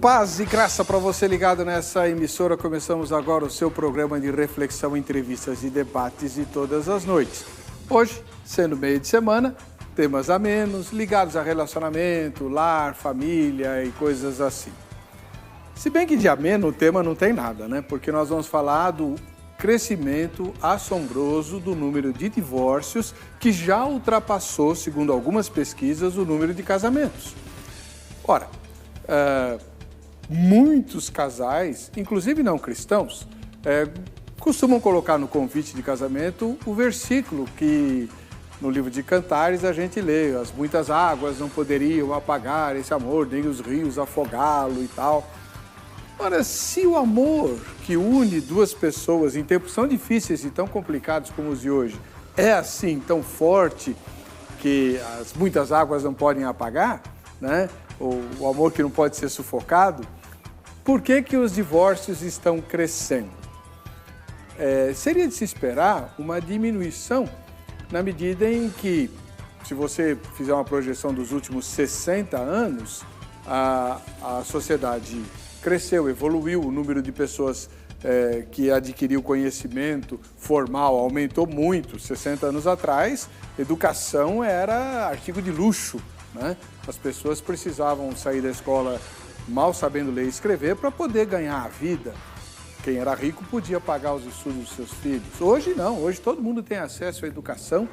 Paz e graça para você ligado nessa emissora. Começamos agora o seu programa de reflexão, entrevistas e debates de todas as noites. Hoje, sendo meio de semana, temas amenos, ligados a relacionamento, lar, família e coisas assim. Se bem que de ameno o tema não tem nada, né? Porque nós vamos falar do crescimento assombroso do número de divórcios que já ultrapassou, segundo algumas pesquisas, o número de casamentos. Ora, muitos casais, inclusive não cristãos, costumam colocar no convite de casamento o versículo que no livro de Cantares a gente lê: as muitas águas não poderiam apagar esse amor, nem os rios afogá-lo e tal. Ora, se o amor que une duas pessoas em tempos tão difíceis e tão complicados como os de hoje é assim tão forte que as muitas águas não podem apagar, né? O amor que não pode ser sufocado, por que que os divórcios estão crescendo? Seria de se esperar uma diminuição na medida em que, se você fizer uma projeção dos últimos 60 anos, a sociedade cresceu, evoluiu, o número de pessoas que adquiriu conhecimento formal aumentou muito. 60 anos atrás, educação era artigo de luxo, né? As pessoas precisavam sair da escola mal sabendo ler e escrever para poder ganhar a vida. Quem era rico podia pagar os estudos dos seus filhos. Hoje não, hoje todo mundo tem acesso à educação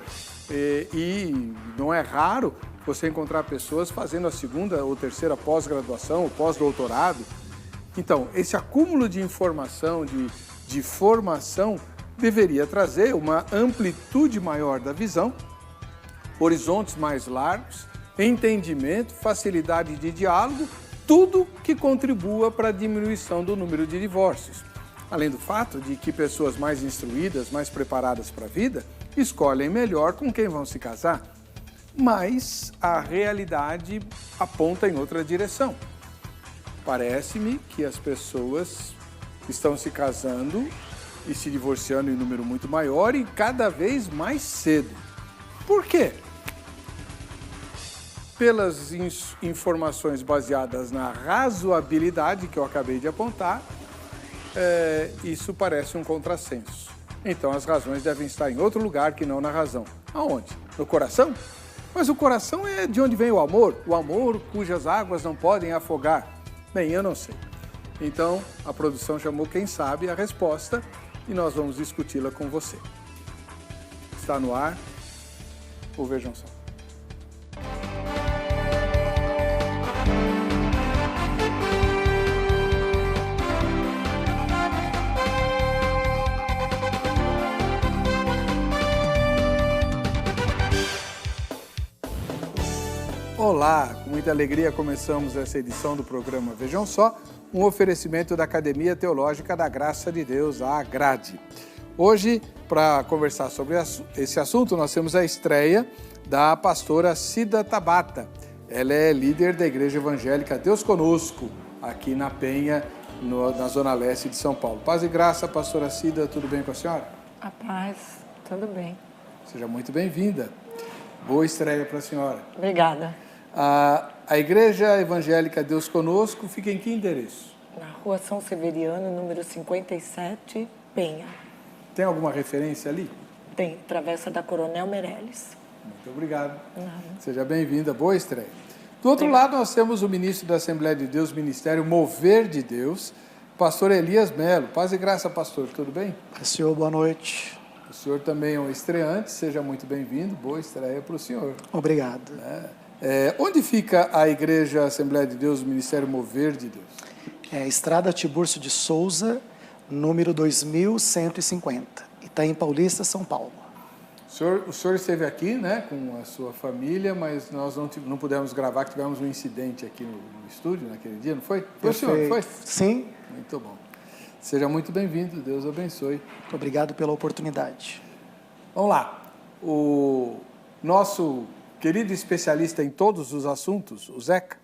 e não é raro você encontrar pessoas fazendo a segunda ou terceira pós-graduação ou pós-doutorado. Então, esse acúmulo de informação, de formação, deveria trazer uma amplitude maior da visão, horizontes mais largos, entendimento, facilidade de diálogo, tudo que contribua para a diminuição do número de divórcios. Além do fato de que pessoas mais instruídas, mais preparadas para a vida, escolhem melhor com quem vão se casar. Mas a realidade aponta em outra direção. Parece-me que as pessoas estão se casando e se divorciando em número muito maior e cada vez mais cedo. Por quê? Pelas informações baseadas na razoabilidade que eu acabei de apontar, isso parece um contrassenso. Então as razões devem estar em outro lugar que não na razão. Aonde? No coração? Mas o coração é de onde vem o amor cujas águas não podem afogar. Bem, eu não sei. Então, a produção chamou quem sabe a resposta e nós vamos discuti-la com você. Está no ar o Vejam Só. Olá, com muita alegria começamos essa edição do programa Vejam Só, um oferecimento da Academia Teológica da Graça de Deus, a AGRADE. Hoje, para conversar sobre esse assunto, nós temos a estreia da pastora Cida Tabata. Ela é líder da Igreja Evangélica Deus Conosco, aqui na Penha, na Zona Leste de São Paulo. Paz e graça, pastora Cida, tudo bem com a senhora? A paz, tudo bem. Seja muito bem-vinda. Boa estreia para a senhora. Obrigada. A Igreja Evangélica Deus Conosco fica em que endereço? Na Rua São Severiano, número 57, Penha. Tem alguma referência ali? Tem, Travessa da Coronel Meireles. Muito obrigado. Seja bem-vinda, boa estreia. Do outro lado, nós temos o ministro da Assembleia de Deus, Ministério Mover de Deus, pastor Elias Melo. Paz e graça, pastor, tudo bem? Senhor, boa noite. O senhor também é um estreante, seja muito bem-vindo, boa estreia para o senhor. Obrigado. Onde fica a Igreja Assembleia de Deus, Ministério Mover de Deus? Estrada Tiburcio de Souza, número 2150, Itaim Paulista, São Paulo. O senhor esteve aqui, né, com a sua família, mas nós não pudemos gravar, que tivemos um incidente aqui no estúdio naquele dia, não foi? Foi o senhor, foi? Sim. Muito bom. Seja muito bem-vindo, Deus abençoe. Muito obrigado pela oportunidade. Vamos lá. O nosso querido especialista em todos os assuntos, o Zeca,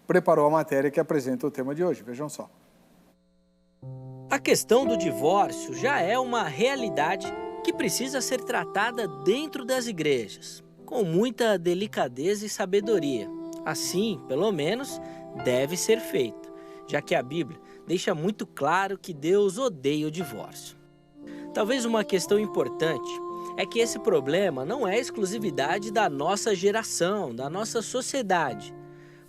preparou a matéria que apresenta o tema de hoje. Vejam só. A questão do divórcio já é uma realidade que precisa ser tratada dentro das igrejas, com muita delicadeza e sabedoria. Assim, pelo menos, deve ser feito. já que a Bíblia deixa muito claro que Deus odeia o divórcio. Talvez uma questão importante é que esse problema não é exclusividade da nossa geração, da nossa sociedade,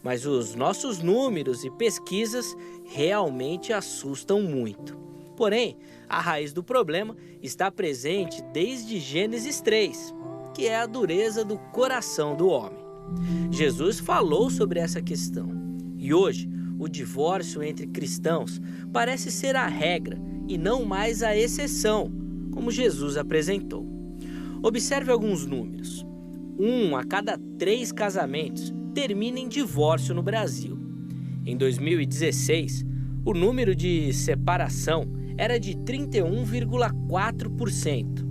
mas os nossos números e pesquisas realmente assustam muito. Porém, a raiz do problema está presente desde Gênesis 3, que é a dureza do coração do homem. Jesus falou sobre essa questão e hoje o divórcio entre cristãos parece ser a regra e não mais a exceção, como Jesus apresentou. Observe alguns números. 1 a cada 3 casamentos termina em divórcio no Brasil. Em 2016, o número de separação era de 31,4%,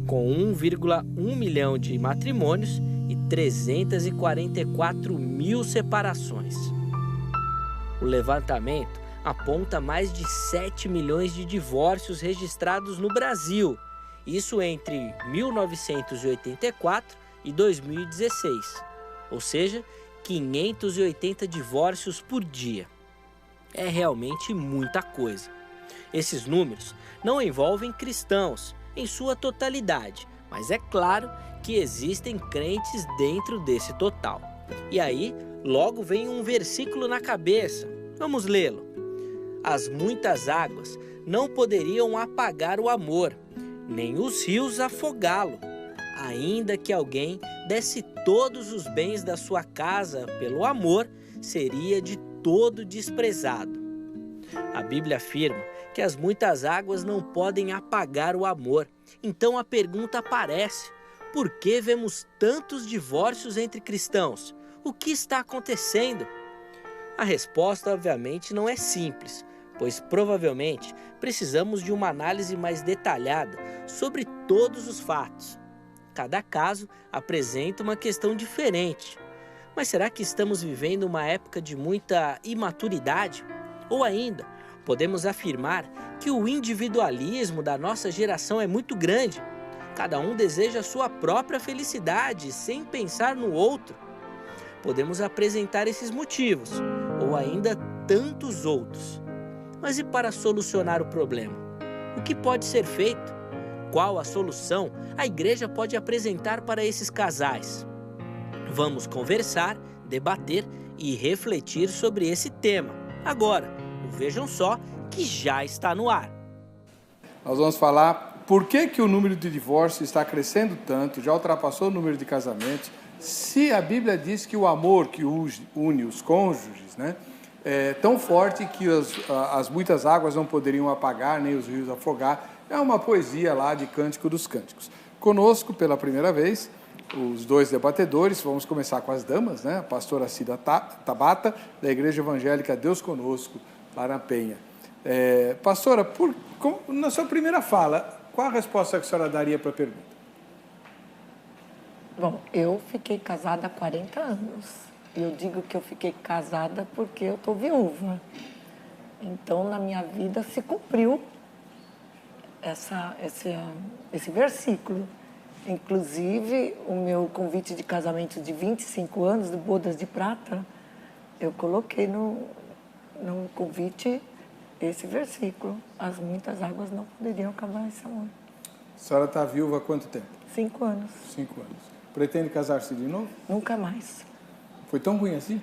com 1,1 milhão de matrimônios e 344 mil separações. O levantamento aponta mais de 7 milhões de divórcios registrados no Brasil, isso entre 1984 e 2016, ou seja, 580 divórcios por dia. É realmente muita coisa. Esses números não envolvem cristãos em sua totalidade, mas é claro que existem crentes dentro desse total. E aí, logo vem um versículo na cabeça. Vamos lê-lo. As muitas águas não poderiam apagar o amor, nem os rios afogá-lo. Ainda que alguém desse todos os bens da sua casa pelo amor, seria de todo desprezado. A Bíblia afirma que as muitas águas não podem apagar o amor. Então a pergunta aparece: por que vemos tantos divórcios entre cristãos? O que está acontecendo? A resposta, obviamente, não é simples, pois provavelmente precisamos de uma análise mais detalhada sobre todos os fatos. Cada caso apresenta uma questão diferente. Mas será que estamos vivendo uma época de muita imaturidade? Ou ainda, podemos afirmar que o individualismo da nossa geração é muito grande. Cada um deseja a sua própria felicidade, sem pensar no outro. Podemos apresentar esses motivos, ou ainda tantos outros. Mas e para solucionar o problema? O que pode ser feito? Qual a solução a igreja pode apresentar para esses casais? Vamos conversar, debater e refletir sobre esse tema. Agora, vejam só que já está no ar. Nós vamos falar por que o número de divórcios está crescendo tanto, já ultrapassou o número de casamentos, se a Bíblia diz que o amor que une os cônjuges, né, é tão forte que as muitas águas não poderiam apagar, nem os rios afogar. É uma poesia lá de Cântico dos Cânticos. Conosco, pela primeira vez, os dois debatedores. Vamos começar com as damas, né? A pastora Cida Tabata, da Igreja Evangélica Deus Conosco, lá na Penha. Pastora, na sua primeira fala, qual a resposta que a senhora daria para a pergunta? Bom, eu fiquei casada há 40 anos. Eu digo que eu fiquei casada porque eu estou viúva. Então, na minha vida se cumpriu esse versículo. Inclusive, o meu convite de casamento de 25 anos, de bodas de prata, eu coloquei no convite esse versículo. As muitas águas não poderiam acabar esse amor. A senhora está viúva há quanto tempo? 5 anos. 5 anos. Pretende casar-se de novo? Nunca mais. Foi tão ruim assim?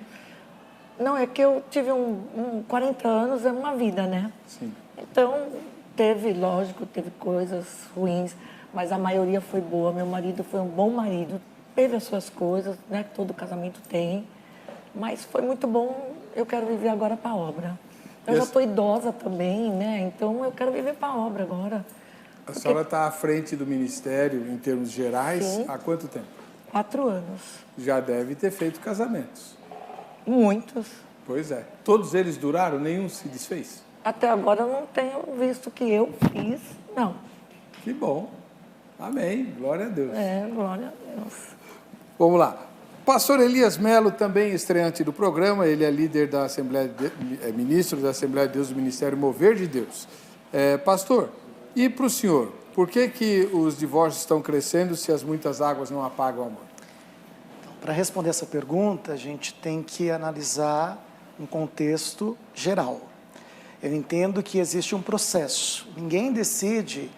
Não, é que eu tive 40 anos, é uma vida, né? Sim. Então, lógico, teve coisas ruins, mas a maioria foi boa. Meu marido foi um bom marido, teve as suas coisas, né, que todo casamento tem, mas foi muito bom. Eu quero viver agora para a obra. Eu já estou idosa também, né? Então eu quero viver para a obra agora. A senhora está à frente do ministério, em termos gerais, sim, há quanto tempo? 4 anos. Já deve ter feito casamentos. Muitos. Pois é. Todos eles duraram? Nenhum se desfez? Até agora eu não tenho visto que eu fiz, não. Que bom. Amém. Glória a Deus. Glória a Deus. Vamos lá. Pastor Elias Melo, também estreante do programa, ele é líder da ministro da Assembleia de Deus do Ministério Mover de Deus. Pastor, e para o senhor, por que os divórcios estão crescendo se as muitas águas não apagam o amor? Então, para responder essa pergunta, a gente tem que analisar um contexto geral. Eu entendo que existe um processo. Ninguém decide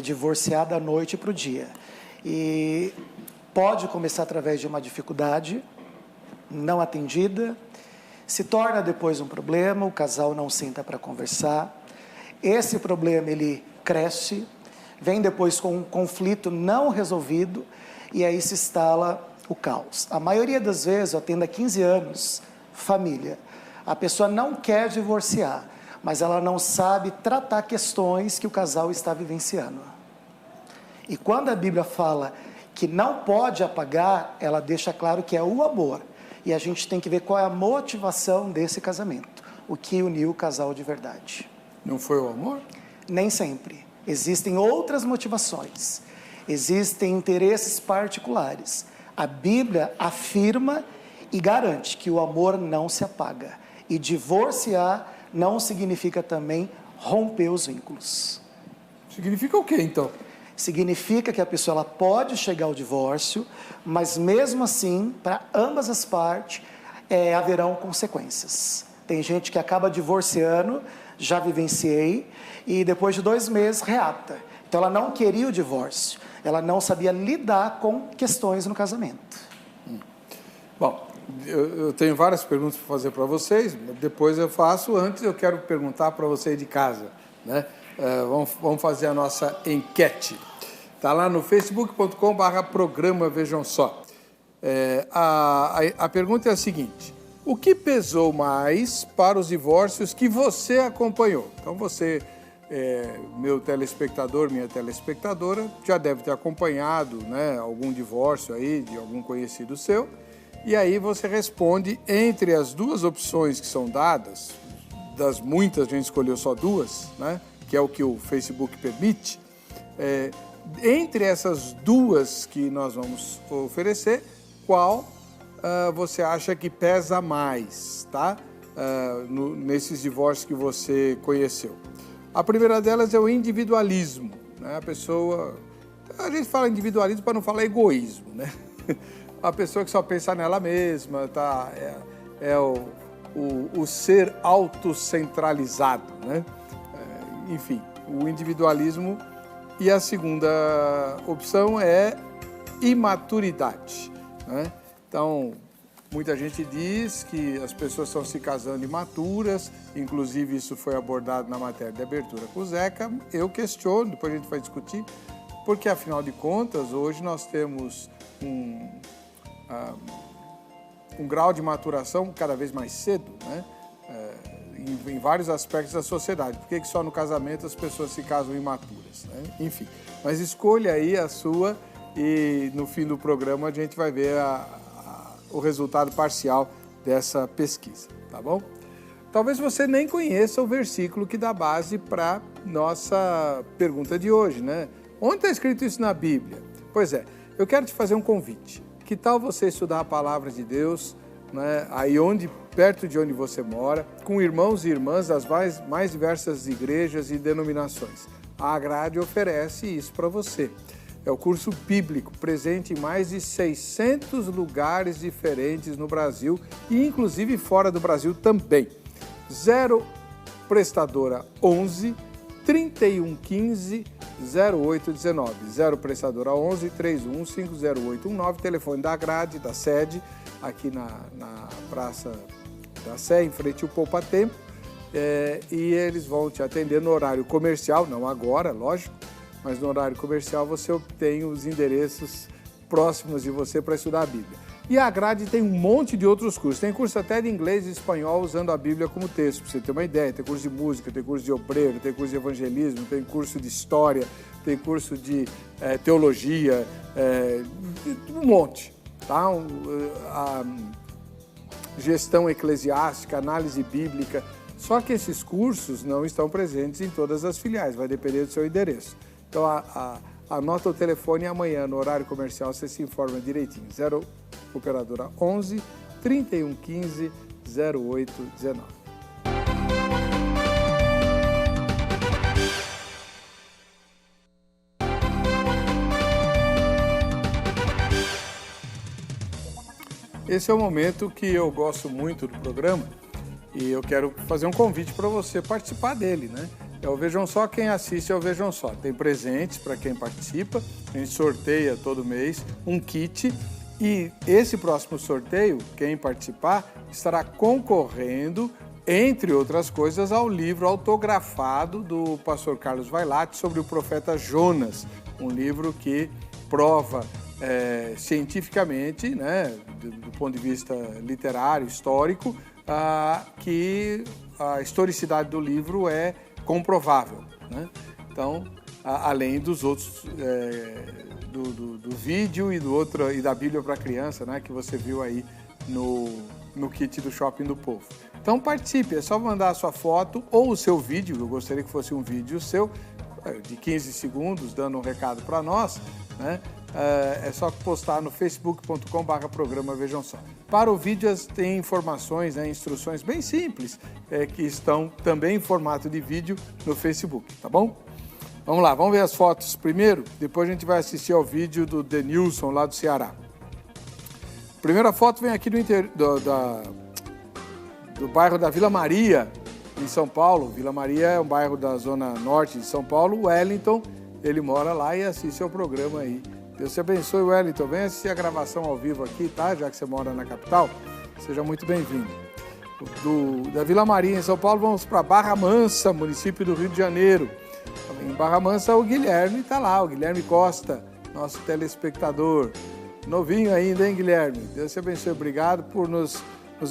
divorciar da noite para o dia. E pode começar através de uma dificuldade não atendida, se torna depois um problema, o casal não senta para conversar. Esse problema, ele cresce, vem depois com um conflito não resolvido, e aí se instala o caos. A maioria das vezes, eu atendo há 15 anos, família. A pessoa não quer divorciar, mas ela não sabe tratar questões que o casal está vivenciando. E quando a Bíblia fala que não pode apagar, ela deixa claro que é o amor. E a gente tem que ver qual é a motivação desse casamento, o que uniu o casal de verdade. Não foi o amor? Nem sempre. Existem outras motivações, existem interesses particulares. A Bíblia afirma e garante que o amor não se apaga. E divorciar não significa também romper os vínculos. Significa o quê, então? Significa que a pessoa ela pode chegar ao divórcio, mas mesmo assim, para ambas as partes, haverão consequências. Tem gente que acaba divorciando, já vivenciei, e depois de 2 meses reata. Então ela não queria o divórcio, ela não sabia lidar com questões no casamento. Bom, eu tenho várias perguntas para fazer para vocês, depois eu faço. Antes eu quero perguntar para vocês de casa, né? Vamos fazer a nossa enquete. Está lá no facebook.com/programa Vejam Só. A pergunta é a seguinte: o que pesou mais para os divórcios que você acompanhou? Então você, meu telespectador, minha telespectadora, já deve ter acompanhado, né, algum divórcio aí de algum conhecido seu. E aí você responde entre as 2 opções que são dadas, das muitas a gente escolheu só 2, né, que é o que o Facebook permite. Entre essas 2 que nós vamos oferecer, qual você acha que pesa mais, tá? Nesses divórcios que você conheceu? A primeira delas é o individualismo, né? A gente fala individualismo para não falar egoísmo, né? A pessoa que só pensa nela mesma, tá? O ser autocentralizado, né? Enfim, o individualismo. E a segunda opção é imaturidade, né? Então, muita gente diz que as pessoas estão se casando imaturas, inclusive isso foi abordado na matéria de abertura com o Zeca. Eu questiono, depois a gente vai discutir, porque afinal de contas, hoje nós temos um grau de maturação cada vez mais cedo, né? Em vários aspectos da sociedade. Por que só no casamento as pessoas se casam imaturas, né? Enfim, mas escolha aí a sua e no fim do programa a gente vai ver o resultado parcial dessa pesquisa, tá bom? Talvez você nem conheça o versículo que dá base para nossa pergunta de hoje, né? Onde está escrito isso na Bíblia? Pois é, eu quero te fazer um convite. Que tal você estudar a palavra de Deus, né, aí perto de onde você mora, com irmãos e irmãs das mais diversas igrejas e denominações? A Agrade oferece isso para você. É o curso bíblico, presente em mais de 600 lugares diferentes no Brasil e inclusive fora do Brasil também. 0 prestadora 11 3115 0819. 0 prestadora 11 31150819. Telefone da Agrade, da sede, aqui na Praça da Sé, em frente ao Poupa Tempo. E eles vão te atender no horário comercial, não agora, lógico, mas no horário comercial você obtém os endereços próximos de você para estudar a Bíblia. E a Agrade tem um monte de outros cursos. Tem curso até de inglês e espanhol usando a Bíblia como texto, para você ter uma ideia. Tem curso de música, tem curso de obreiro, tem curso de evangelismo, tem curso de história, tem curso de teologia, um monte. Tá? A gestão eclesiástica, análise bíblica. Só que esses cursos não estão presentes em todas as filiais, vai depender do seu endereço. Então, anota o telefone e amanhã, no horário comercial, você se informa direitinho. 0 operadora 11 3115 0819. Esse é o momento que eu gosto muito do programa, E eu quero fazer um convite para você participar dele, né? É o Vejam Só, quem assiste é o Vejam Só. Tem presentes para quem participa, a gente sorteia todo mês um kit. E esse próximo sorteio, quem participar, estará concorrendo, entre outras coisas, ao livro autografado do pastor Carlos Vailate sobre o profeta Jonas. Um livro que prova cientificamente, né, do ponto de vista literário, histórico, que a historicidade do livro é comprovável, né? Então, além dos outros, do vídeo e da Bíblia para criança, né, que você viu aí no kit do Shopping do Povo. Então participe, é só mandar a sua foto ou o seu vídeo, eu gostaria que fosse um vídeo seu, de 15 segundos, dando um recado para nós, né? É só postar no facebook.com/programa Vejam Só. Para o vídeo tem informações, né, instruções bem simples, que estão também em formato de vídeo no Facebook, tá bom? Vamos lá, vamos ver as fotos primeiro, depois a gente vai assistir ao vídeo do Denilson, lá do Ceará. A primeira foto vem aqui do bairro da Vila Maria, em São Paulo. Vila Maria é um bairro da zona norte de São Paulo. O Wellington, ele mora lá e assiste ao programa aí. Deus te abençoe, Wellington. Vem assistir a gravação ao vivo aqui, tá? Já que você mora na capital. Seja muito bem-vindo. Da Vila Maria, em São Paulo, vamos para Barra Mansa, município do Rio de Janeiro. Em Barra Mansa, o Guilherme está lá, o Guilherme Costa, nosso telespectador. Novinho ainda, hein, Guilherme? Deus te abençoe. Obrigado por nos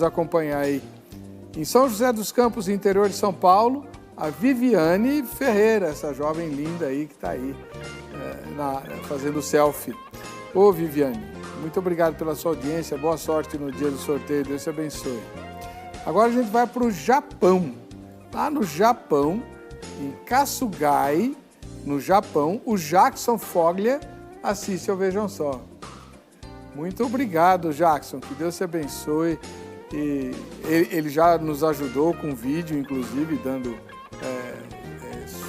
acompanhar aí. Em São José dos Campos, interior de São Paulo, a Viviane Ferreira, essa jovem linda aí que está aí fazendo selfie. Ô, Viviane, muito obrigado pela sua audiência, boa sorte no dia do sorteio, Deus te abençoe. Agora a gente vai para o Japão. Lá no Japão, em Kasugai, no Japão, o Jackson Foglia assiste ao Vejam Só. Muito obrigado, Jackson, que Deus te abençoe. E ele já nos ajudou com vídeo, inclusive,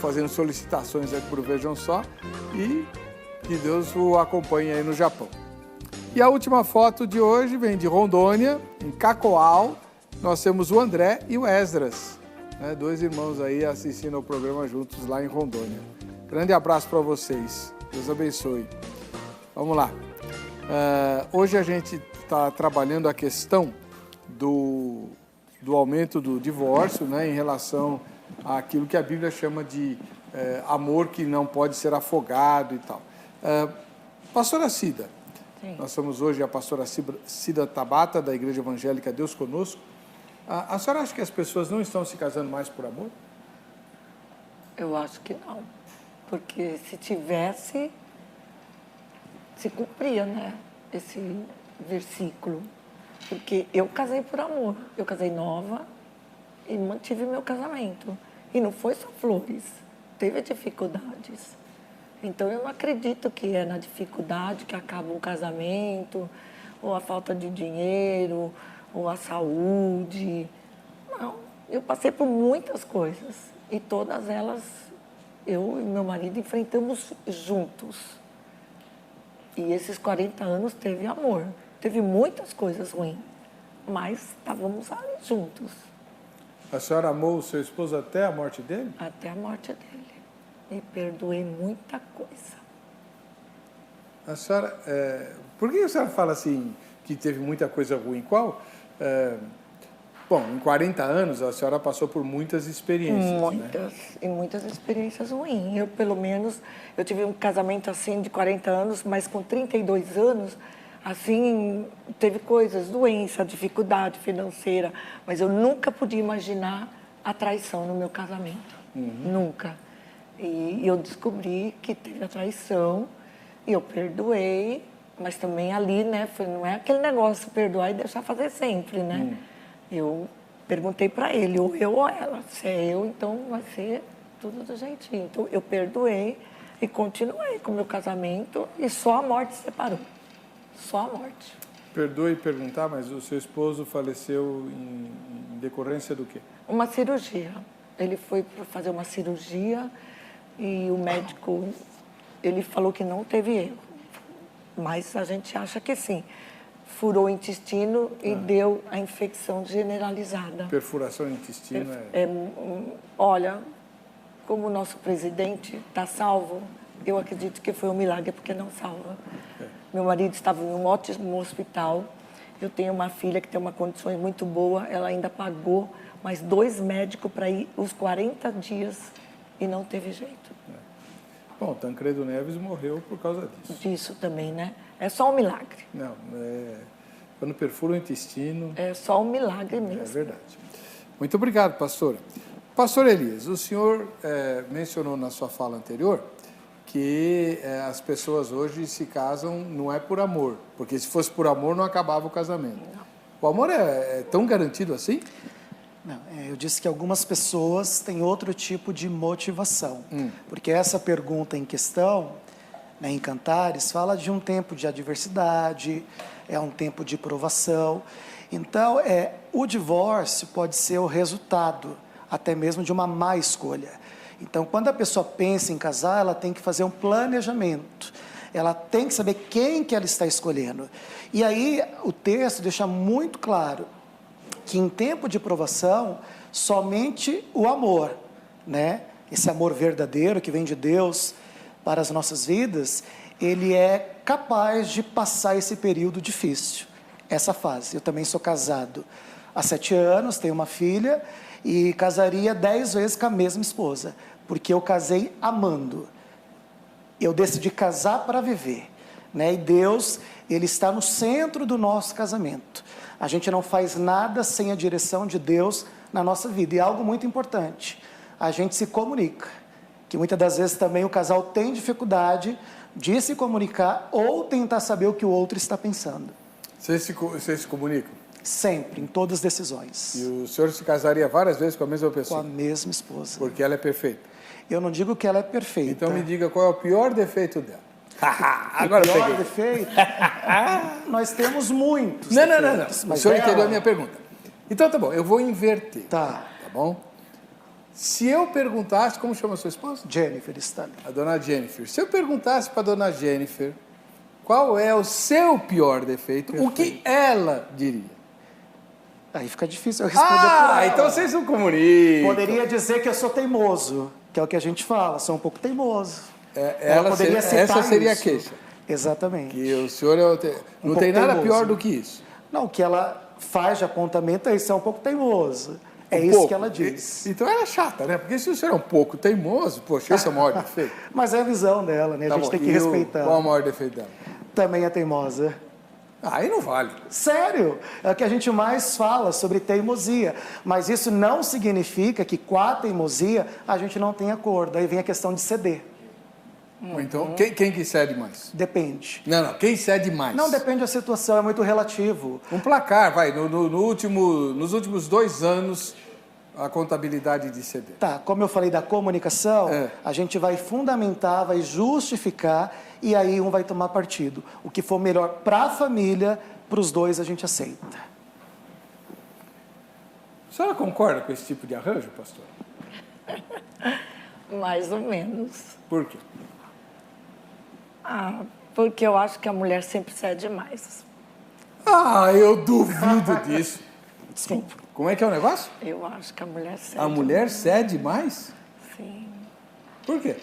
fazendo solicitações aqui para o Vejam Só, e que Deus o acompanhe aí no Japão. E a última foto de hoje vem de Rondônia, em Cacoal. Nós temos o André e o Esdras, né, dois irmãos aí assistindo ao programa juntos lá em Rondônia. Grande abraço para vocês, Deus abençoe. Vamos lá. Hoje a gente está trabalhando a questão do aumento do divórcio, né, em relação àquilo que a Bíblia chama de amor que não pode ser afogado e tal. Pastora Cida, sim. Nós somos hoje a pastora Cida Tabata, da Igreja Evangélica Deus Conosco. A senhora acha que as pessoas não estão se casando mais por amor? Eu acho que não, porque se tivesse, se cumpria, né, esse versículo. Porque eu casei por amor, eu casei nova e mantive meu casamento. E não foi só flores, teve dificuldades. Então eu não acredito que é na dificuldade que acaba um casamento, ou a falta de dinheiro, ou a saúde. Não, eu passei por muitas coisas e todas elas eu e meu marido enfrentamos juntos. E esses 40 anos teve amor. Teve muitas coisas ruins, mas estávamos ali juntos. A senhora amou o seu esposo até a morte dele? Até a morte dele. E perdoei muita coisa. A senhora, por que a senhora fala assim, que teve muita coisa ruim? Qual? Bom, em 40 anos a senhora passou por muitas experiências, muitas, né? E muitas experiências ruins. Eu, pelo menos, eu tive um casamento assim de 40 anos, mas com 32 anos, assim, teve coisas, doença, dificuldade financeira, mas eu nunca podia imaginar a traição no meu casamento. Nunca. E eu descobri que teve a traição e eu perdoei, mas também ali, né, não é aquele negócio perdoar e deixar fazer sempre, né? Eu perguntei para ele, ou eu ou ela. Se é eu, então vai ser tudo do jeitinho. Então eu perdoei e continuei com o meu casamento e só a morte separou. Só a morte. Perdoe perguntar, mas o seu esposo faleceu em decorrência do quê? Uma cirurgia. Ele foi para fazer uma cirurgia e o médico, ele falou que não teve erro. Mas a gente acha que sim. furou o intestino e deu a infecção generalizada. Perfuração no intestino Olha, como o nosso presidente está salvo, eu acredito que foi um milagre, porque não salva. Meu marido estava em um ótimo hospital. Eu tenho uma filha que tem uma condição muito boa. Ela ainda pagou mais 2 médicos para ir os 40 dias e não teve jeito. Bom, Tancredo Neves morreu por causa disso. Disso também, né? É só um milagre. Não, quando perfura o intestino... É só um milagre mesmo. É verdade. Muito obrigado, pastora. Pastor Elias, o senhor mencionou na sua fala anterior que as pessoas hoje se casam não é por amor, porque se fosse por amor não acabava o casamento. Não. O amor é tão garantido assim? Não, eu disse que algumas pessoas têm outro tipo de motivação, porque essa pergunta em questão, né, em Cantares, fala de um tempo de adversidade, é um tempo de provação. Então, o divórcio pode ser o resultado até mesmo de uma má escolha. Então, quando a pessoa pensa em casar, ela tem que fazer um planejamento. Ela tem que saber quem que ela está escolhendo. E aí, o texto deixa muito claro que em tempo de provação, somente o amor, né? Esse amor verdadeiro que vem de Deus para as nossas vidas, ele é capaz de passar esse período difícil, essa fase. Eu também sou casado há 7 anos, tenho uma filha e casaria 10 vezes com a mesma esposa, porque eu casei amando. Eu decidi casar para viver, né? E Deus, ele está no centro do nosso casamento. A gente não faz nada sem a direção de Deus na nossa vida. E algo muito importante, a gente se comunica, que muitas das vezes também o casal tem dificuldade de se comunicar ou tentar saber o que o outro está pensando. Vocês se comunicam? Sempre, em todas as decisões. E o senhor se casaria várias vezes com a mesma pessoa? Com a mesma esposa. Porque ela é perfeita? Eu não digo que ela é perfeita. Então me diga qual é o pior defeito dela. Agora o pior defeito? Nós temos muitos. Não. Mas o senhor entendeu a minha pergunta. Então tá bom, eu vou inverter. Tá bom? Se eu perguntasse, como chama a sua esposa? Jennifer Stanley. A dona Jennifer. Se eu perguntasse para a dona Jennifer qual é o seu pior defeito, o que ela diria? Aí fica difícil eu responder por ela. Então vocês não comunicam. Poderia dizer que eu sou teimoso, que é o que a gente fala, sou um pouco teimoso. Ela poderia citar essa seria isso. A queixa. Exatamente. Que o senhor não tem nada teimoso. Pior do que isso. Não, o que ela faz de apontamento é isso, é um pouco teimoso. É isso pouco. Que ela diz. Então ela é chata, né? Porque se o senhor é um pouco teimoso, poxa, esse é o maior defeito. Mas é a visão dela, né? A gente tem que respeitar. Qual é o maior defeito dela? Também é teimosa. Aí não vale. Sério, é o que a gente mais fala sobre teimosia. Mas isso não significa que com a teimosia a gente não tenha acordo. Aí vem a questão de ceder. Então, quem que cede mais? Depende. Não, quem cede mais? Não, depende da situação, é muito relativo. Um placar, vai, nos últimos 2 anos, a contabilidade de ceder. Tá, como eu falei da comunicação, a gente vai fundamentar, vai justificar, e aí um vai tomar partido. O que for melhor para a família, para os dois a gente aceita. A senhora concorda com esse tipo de arranjo, pastor? Mais ou menos. Por quê? Porque eu acho que a mulher sempre cede mais. Eu duvido disso. Sim. Como é que é o negócio? Eu acho que a mulher cede. A mulher cede mais? Sim. Por quê?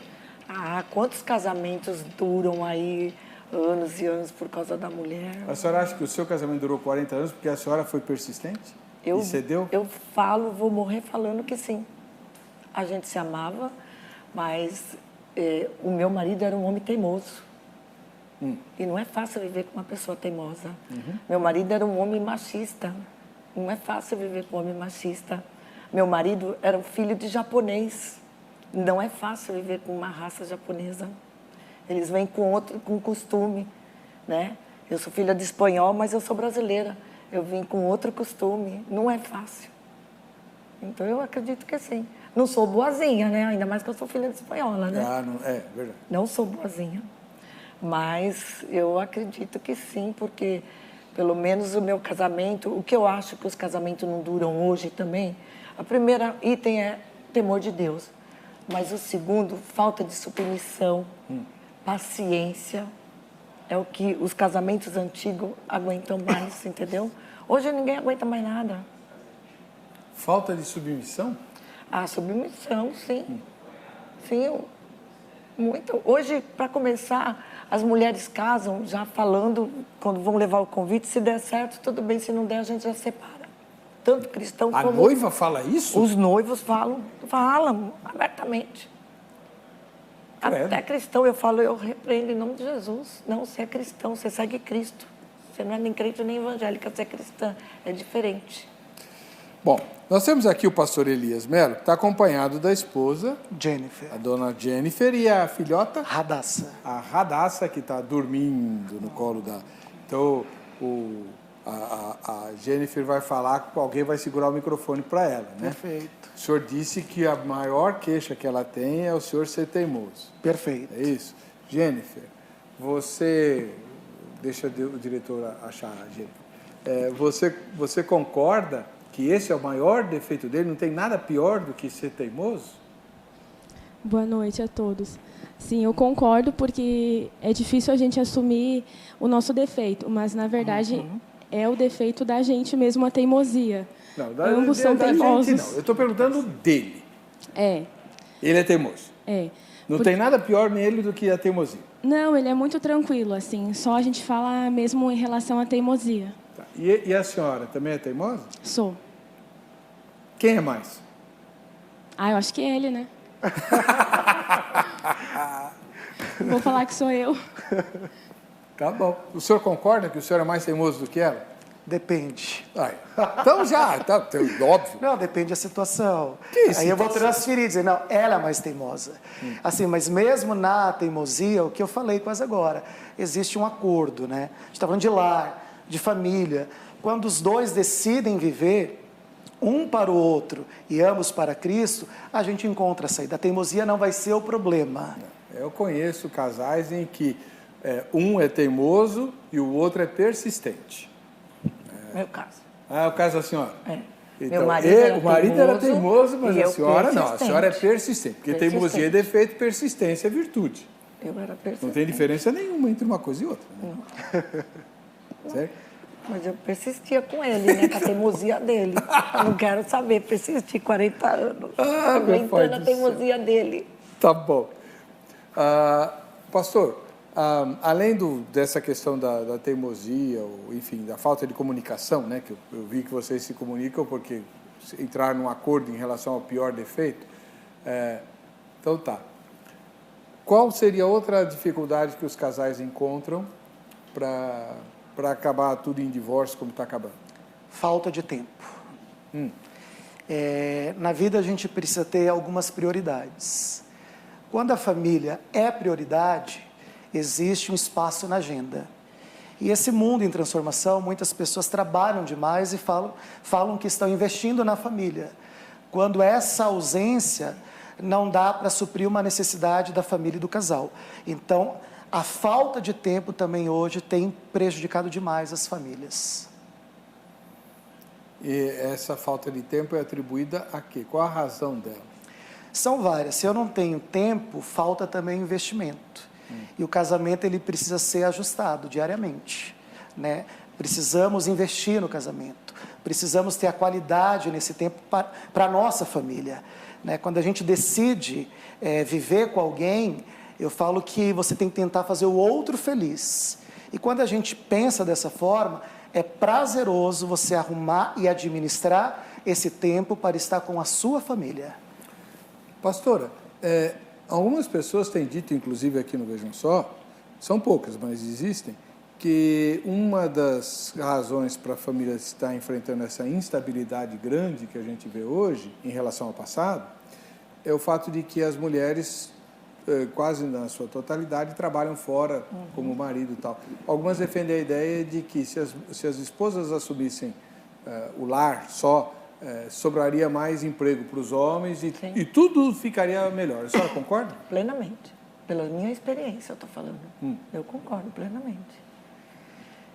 Quantos casamentos duram aí anos e anos por causa da mulher? A senhora acha que o seu casamento durou 40 anos porque a senhora foi persistente? E cedeu? Eu vou morrer falando que sim. A gente se amava, mas o meu marido era um homem teimoso. E não é fácil viver com uma pessoa teimosa. Meu marido era um homem machista. Não é fácil viver com um homem machista. Meu marido era um filho de japonês. Não é fácil viver com uma raça japonesa. Eles vêm com costume, né? Eu sou filha de espanhol, mas eu sou brasileira. Eu vim com outro costume. Não é fácil. Então, eu acredito que sim. Não sou boazinha, né? Ainda mais que eu sou filha de espanhola, né? Verdade. Não sou boazinha. Mas eu acredito que sim, porque pelo menos o meu casamento, o que eu acho que os casamentos não duram hoje também, a primeira item é temor de Deus. Mas o segundo, falta de submissão, paciência, É o que os casamentos antigos aguentam mais, entendeu? Hoje ninguém aguenta mais nada. Falta de submissão? A submissão, sim. Sim, muito. Hoje, para começar, as mulheres casam já falando, quando vão levar o convite, se der certo, tudo bem, se não der, a gente já separa. Tanto cristão A como... noiva fala isso? Os noivos falam abertamente. Até cristão, eu falo, eu repreendo em nome de Jesus. Não, você é cristão, você segue Cristo. Você não é nem crente nem evangélica, você é cristã. É diferente. Bom, nós temos aqui o pastor Elias Melo, que está acompanhado da esposa, Jennifer. a dona Jennifer, e a filhota, Radassa. a Radassa, que está dormindo no colo da... Então, a Jennifer vai falar, alguém vai segurar o microfone para ela, né? Perfeito. O senhor disse que a maior queixa que ela tem é o senhor ser teimoso. Perfeito. É isso? Jennifer, você... Deixa o diretor achar a Jennifer. Você concorda que esse é o maior defeito dele? Não tem nada pior do que ser teimoso? Boa noite a todos. Sim, eu concordo, porque é difícil a gente assumir o nosso defeito, mas, na verdade, é o defeito da gente mesmo, a teimosia. Não, Ambos são teimosos. Gente, não. Eu estou perguntando dele. É. Ele é teimoso. É. Não tem nada pior nele do que a teimosia. Não, ele é muito tranquilo, assim. Só a gente fala mesmo em relação à teimosia. Tá. E a senhora também é teimosa? Sou. Quem é mais? Ah, eu acho que é ele, né? Vou falar que sou eu. Tá bom. O senhor concorda que o senhor é mais teimoso do que ela? Depende. Ai. Então já, tá óbvio. Não, depende da situação. Que Aí eu vou transferir, dizer, não, ela é mais teimosa. Assim, mas mesmo na teimosia, o que eu falei quase agora, existe um acordo, né? A gente está falando de lar, de família. Quando os dois decidem viver, um para o outro e ambos para Cristo, a gente encontra a saída. A teimosia não vai ser o problema. Eu conheço casais em que um é teimoso e o outro é persistente. Meu caso. Ah, é o caso da senhora? É. Então, Meu marido o marido era teimoso, mas e a senhora não. A persistente. senhora é persistente. Porque teimosia é defeito, persistência é virtude. Eu era persistente. Não tem diferença nenhuma entre uma coisa e outra. Né? Certo? Mas eu persistia com ele, né? Com a teimosia dele. Eu não quero saber, persistir 40 anos. Aguentando a teimosia dele. Tá bom. Pastor, além dessa questão da teimosia, ou, enfim, da falta de comunicação, né? Que eu vi que vocês se comunicam porque entraram num acordo em relação ao pior defeito. Então tá. Qual seria outra dificuldade que os casais encontram para acabar tudo em divórcio como está acabando? Falta de tempo. Na vida a gente precisa ter algumas prioridades. Quando a família é prioridade, existe um espaço na agenda. E esse mundo em transformação, muitas pessoas trabalham demais e falam que estão investindo na família, quando essa ausência não dá para suprir uma necessidade da família e do casal. Então, a falta de tempo também hoje tem prejudicado demais as famílias. E essa falta de tempo é atribuída a quê? Qual a razão dela? São várias. Se eu não tenho tempo, falta também investimento. E o casamento ele precisa ser ajustado diariamente, né? Precisamos investir no casamento. Precisamos ter a qualidade nesse tempo para a nossa família, né? Quando a gente decide viver com alguém, eu falo que você tem que tentar fazer o outro feliz. E quando a gente pensa dessa forma, é prazeroso você arrumar e administrar esse tempo para estar com a sua família. Pastora, algumas pessoas têm dito, inclusive aqui no Vejam Só, são poucas, mas existem, que uma das razões para a família estar enfrentando essa instabilidade grande que a gente vê hoje em relação ao passado é o fato de que as mulheres, quase na sua totalidade, trabalham fora como marido e tal. Algumas defendem a ideia de que se as esposas assumissem o lar só, sobraria mais emprego para os homens e tudo ficaria melhor. A senhora concorda? Plenamente. Pela minha experiência, eu estou falando. Eu concordo plenamente.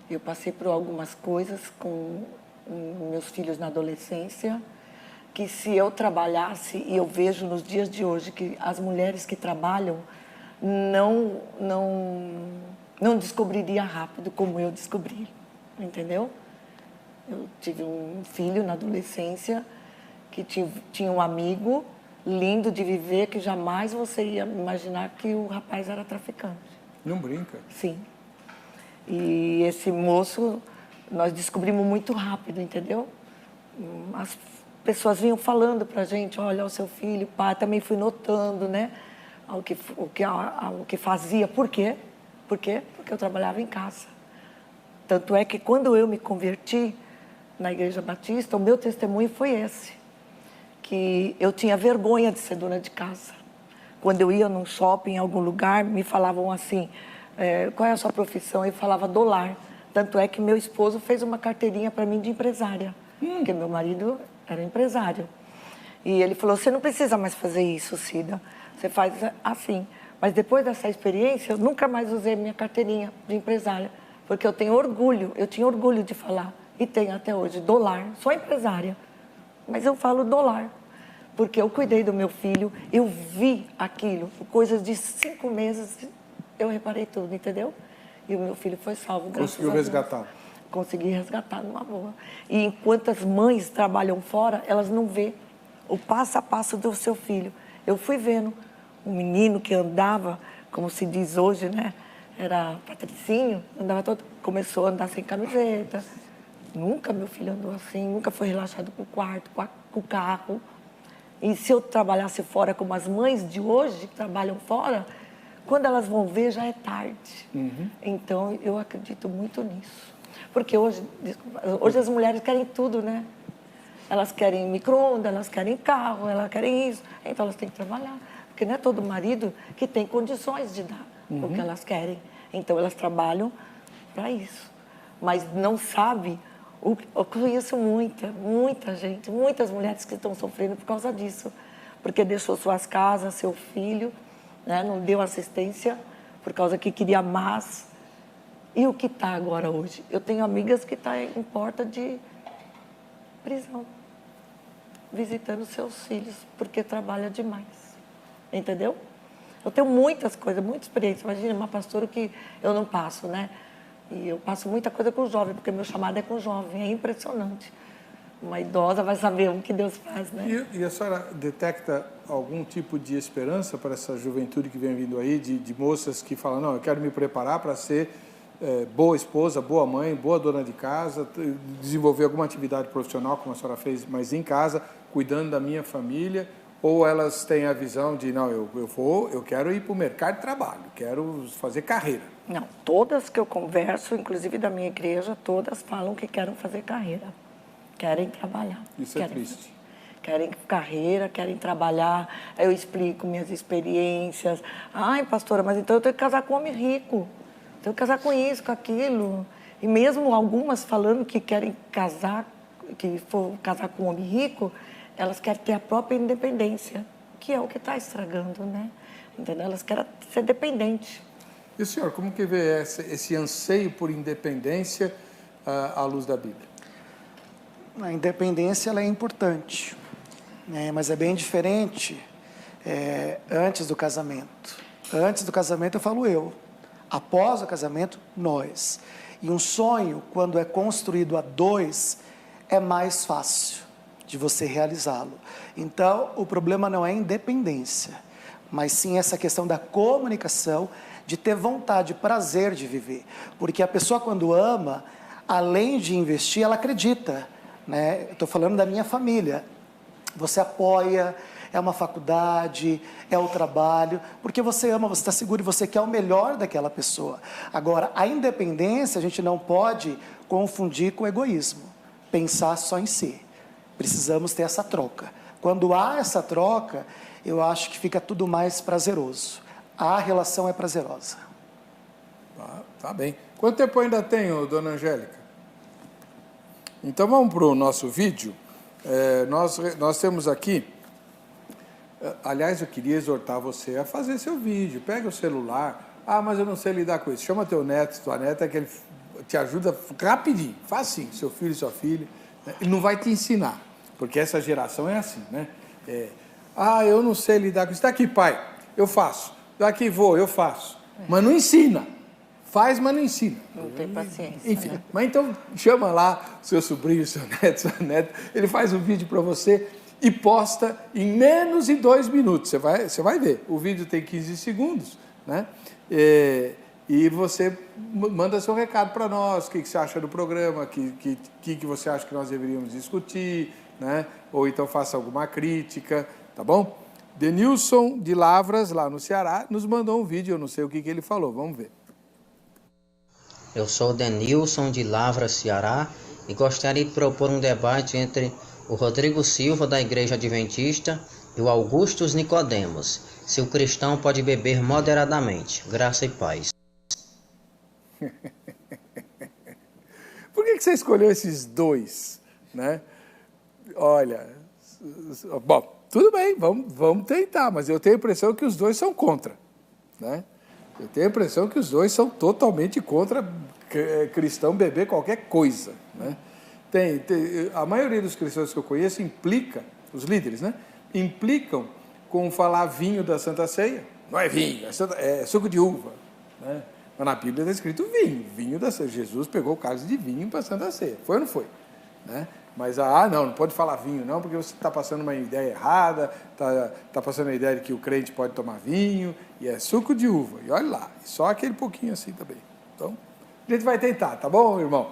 Eu passei por algumas coisas com meus filhos na adolescência, que se eu trabalhasse, e eu vejo nos dias de hoje que as mulheres que trabalham não descobriria rápido como eu descobri, entendeu? Eu tive um filho na adolescência que tinha um amigo lindo de viver que jamais você ia imaginar que o rapaz era traficante. Não brinca? Sim. E esse moço, nós descobrimos muito rápido, entendeu? As pessoas vinham falando pra gente, olha, o seu filho, pai, também fui notando, né? O que fazia. Por quê? Por quê? Porque eu trabalhava em casa. Tanto é que quando eu me converti na Igreja Batista, o meu testemunho foi esse, que eu tinha vergonha de ser dona de casa. Quando eu ia num shopping, em algum lugar, me falavam assim, qual é a sua profissão? Eu falava dólar. Tanto é que meu esposo fez uma carteirinha para mim de empresária, porque meu marido era empresário. E ele falou, você não precisa mais fazer isso, Cida, você faz assim. Mas depois dessa experiência, eu nunca mais usei minha carteirinha de empresária, porque eu tinha orgulho de falar, e tenho até hoje, dólar, sou empresária, mas eu falo dólar, porque eu cuidei do meu filho, eu vi aquilo, coisas de 5 meses, eu reparei tudo, entendeu? E o meu filho foi salvo, graças a Deus. Conseguiu resgatar? Consegui resgatar numa boa. E enquanto as mães trabalham fora, elas não vê o passo a passo do seu filho. Eu fui vendo um menino que andava, como se diz hoje, né? Era patricinho, andava todo, começou a andar sem camiseta. Nunca meu filho andou assim, nunca foi relaxado com o quarto, com o carro. E se eu trabalhasse fora como as mães de hoje, que trabalham fora, quando elas vão ver, já é tarde. Então, eu acredito muito nisso. Porque hoje as mulheres querem tudo, né? Elas querem micro-ondas, elas querem carro, elas querem isso. Então, elas têm que trabalhar. Porque não é todo marido que tem condições de dar o que elas querem. Então, elas trabalham para isso. Mas não sabe... Eu conheço muita gente, muitas mulheres que estão sofrendo por causa disso. Porque deixou suas casas, seu filho, né? Não deu assistência por causa que queria mais. E o que está agora hoje? Eu tenho amigas que estão em porta de prisão, visitando seus filhos, porque trabalha demais. Entendeu? Eu tenho muitas coisas, muita experiência. Imagina, uma pastora que eu não passo, né? E eu passo muita coisa com o jovem, porque meu chamado é com o jovem, é impressionante. Uma idosa vai saber o que Deus faz, né? E a senhora detecta algum tipo de esperança para essa juventude que vem vindo aí, de moças que falam, não, eu quero me preparar para ser boa esposa, boa mãe, boa dona de casa, desenvolver alguma atividade profissional, como a senhora fez, mas em casa, cuidando da minha família, ou elas têm a visão de, não, eu quero ir para o mercado de trabalho, quero fazer carreira? Não, todas que eu converso, inclusive da minha igreja, todas falam que querem fazer carreira, querem trabalhar. Isso é triste. Querem carreira, querem trabalhar, eu explico minhas experiências. Ai, pastora, mas então eu tenho que casar com um homem rico, tenho que casar com isso, com aquilo. E mesmo algumas falando que querem casar, que for casar com um homem rico, elas querem ter a própria independência, que é o que está estragando, né? Entendeu? Elas querem ser dependentes. E o senhor, como que vê esse anseio por independência à luz da Bíblia? A independência ela é importante, né? Mas é bem diferente antes do casamento. Antes do casamento eu falo eu, após o casamento, nós. E um sonho, quando é construído a dois, é mais fácil de você realizá-lo. Então, o problema não é a independência, mas sim essa questão da comunicação, de ter vontade, prazer de viver. Porque a pessoa, quando ama, além de investir, ela acredita, né? Estou falando da minha família. Você apoia, é uma faculdade, é o trabalho, porque você ama, você está seguro e você quer o melhor daquela pessoa. Agora, a independência a gente não pode confundir com o egoísmo, pensar só em si. Precisamos ter essa troca. Quando há essa troca, eu acho que fica tudo mais prazeroso. A relação é prazerosa. Tá bem. Quanto tempo ainda tenho, dona Angélica? Então vamos para o nosso vídeo. Nós temos aqui... Aliás, eu queria exortar você a fazer seu vídeo. Pega o celular. Ah, mas eu não sei lidar com isso. Chama teu neto, tua neta, que ele te ajuda rapidinho. Faz assim, seu filho e sua filha. Ele não vai te ensinar, porque essa geração é assim, né? Eu não sei lidar com isso. Daqui, pai, eu faço. Daqui, vô, eu faço. Mas não ensina. Faz, mas não ensina. Não tem paciência. Enfim, né? mas então chama lá seu sobrinho, seu neto, sua neta, ele faz um vídeo para você e posta em menos de 2 minutos. Você vai ver. O vídeo tem 15 segundos, né? E você manda seu recado para nós, o que você acha do programa, o que você acha que nós deveríamos discutir, né? Ou então faça alguma crítica, tá bom? Denilson de Lavras, lá no Ceará, nos mandou um vídeo, eu não sei o que ele falou, vamos ver. Eu sou Denilson de Lavras, Ceará, e gostaria de propor um debate entre o Rodrigo Silva, da Igreja Adventista, e o Augustus Nicodemos, se o cristão pode beber moderadamente. Graça e paz. Por que você escolheu esses dois, né? Olha, bom, tudo bem, vamos tentar, mas eu tenho a impressão que os dois são contra, né? Eu tenho a impressão que os dois são totalmente contra cristão beber qualquer coisa, né? A maioria dos cristãos que eu conheço implica, os líderes, né? Implicam com falar vinho da Santa Ceia. Não é vinho, é suco de uva, né? Mas na Bíblia está escrito vinho da Ceia. Jesus pegou o cálice de vinho para a Santa Ceia. Foi ou não foi? Né? Mas, não pode falar vinho não, porque você está passando uma ideia errada, está passando a ideia de que o crente pode tomar vinho, e é suco de uva. E olha lá, só aquele pouquinho assim também. Então, a gente vai tentar, tá bom, irmão?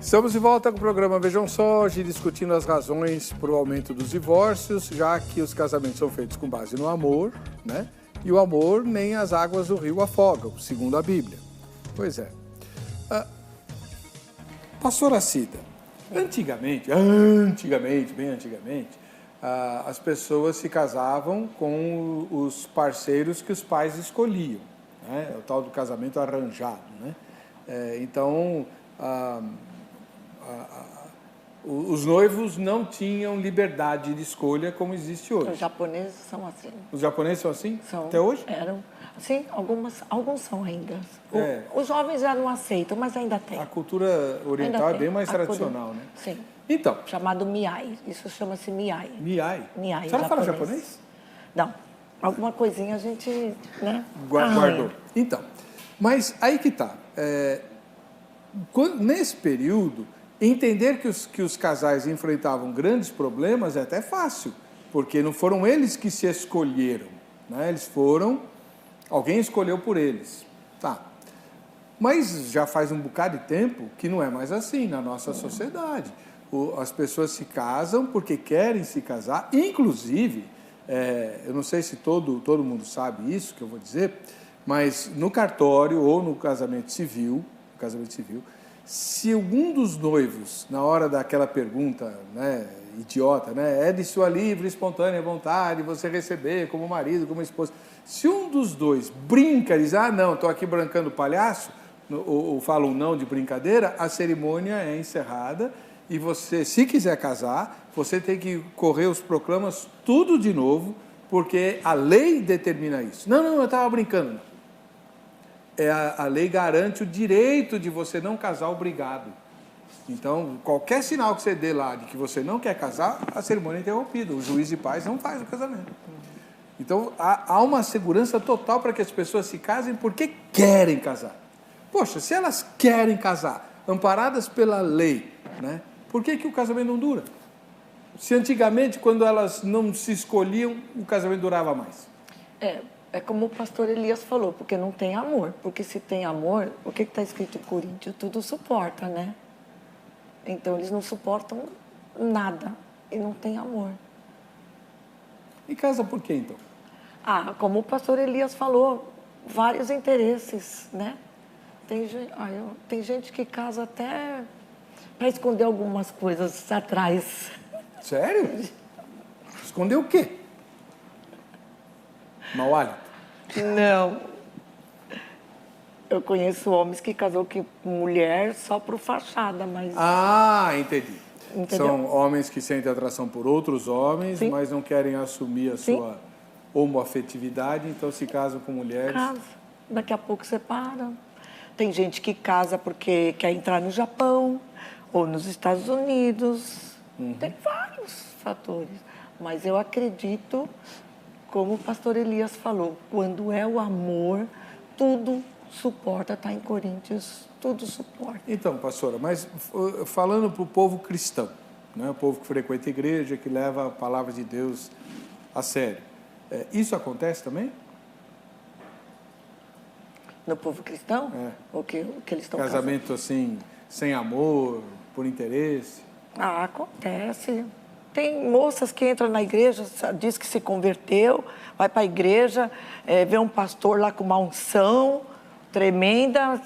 Estamos de volta com o programa Vejam Só, hoje discutindo as razões para o aumento dos divórcios, já que os casamentos são feitos com base no amor, né? E o amor nem as águas do rio afogam, segundo a Bíblia. Pois é. Pastora Cida, bem antigamente, as pessoas se casavam com os parceiros que os pais escolhiam, né? É o tal do casamento arranjado, né? Então, os noivos não tinham liberdade de escolha como existe hoje. Os japoneses são assim. Os japoneses são assim? São. Até hoje? Eram. Sim, alguns são ainda. Os jovens já não aceitam, mas ainda tem. A cultura oriental é bem mais tradicional, né? Sim. Então. Chamado Miai. Isso chama-se Miai. Miai? Miai. A senhora fala japonês? Não. Alguma coisinha a gente, né? Guardou. Então, mas aí que tá. Nesse período, entender que os casais enfrentavam grandes problemas é até fácil, porque não foram eles que se escolheram, né? Alguém escolheu por eles. Tá. Mas já faz um bocado de tempo que não é mais assim na nossa sociedade. As pessoas se casam porque querem se casar, inclusive, eu não sei se todo mundo sabe isso que eu vou dizer, mas no cartório ou no casamento civil, se algum dos noivos, na hora daquela pergunta, né, idiota, né, é de sua livre e espontânea vontade você receber como marido, como esposa, se um dos dois brinca e diz, não, estou aqui brincando palhaço, ou fala um não de brincadeira, a cerimônia é encerrada e você, se quiser casar, você tem que correr os proclamas tudo de novo, porque a lei determina isso. Não, eu estava brincando, não. A lei garante o direito de você não casar obrigado. Então, qualquer sinal que você dê lá de que você não quer casar, a cerimônia é interrompida. O juiz de paz não faz o casamento. Então, há uma segurança total para que as pessoas se casem porque querem casar. Poxa, se elas querem casar, amparadas pela lei, né, por que o casamento não dura? Se antigamente, quando elas não se escolhiam, o casamento durava mais. É como o pastor Elias falou, porque não tem amor. Porque se tem amor, o que está escrito em Coríntios? Tudo suporta, né? Então, eles não suportam nada e não tem amor. E casa por quê, então? Como o pastor Elias falou, vários interesses, né? Tem gente que casa até para esconder algumas coisas atrás. Sério? Esconder o quê? Mau hálito? Não. Eu conheço homens que casou com mulher só por fachada, mas... Entendi. Entendeu? São homens que sentem atração por outros homens, Sim. mas não querem assumir a sua homoafetividade, então se casam com mulheres. Casa. Daqui a pouco separa. Tem gente que casa porque quer entrar no Japão, ou nos Estados Unidos. Tem vários fatores. Mas eu acredito, como o pastor Elias falou, quando é o amor, tudo suporta. Está em Coríntios, tudo suporta. Então, pastora, mas falando para o povo cristão, né? O povo que frequenta a igreja, que leva a palavra de Deus a sério, isso acontece também? No povo cristão? O que eles estão Casamento assim, sem amor, por interesse? Acontece. Tem moças que entram na igreja, diz que se converteu, vai para a igreja, vê um pastor lá com uma unção tremenda,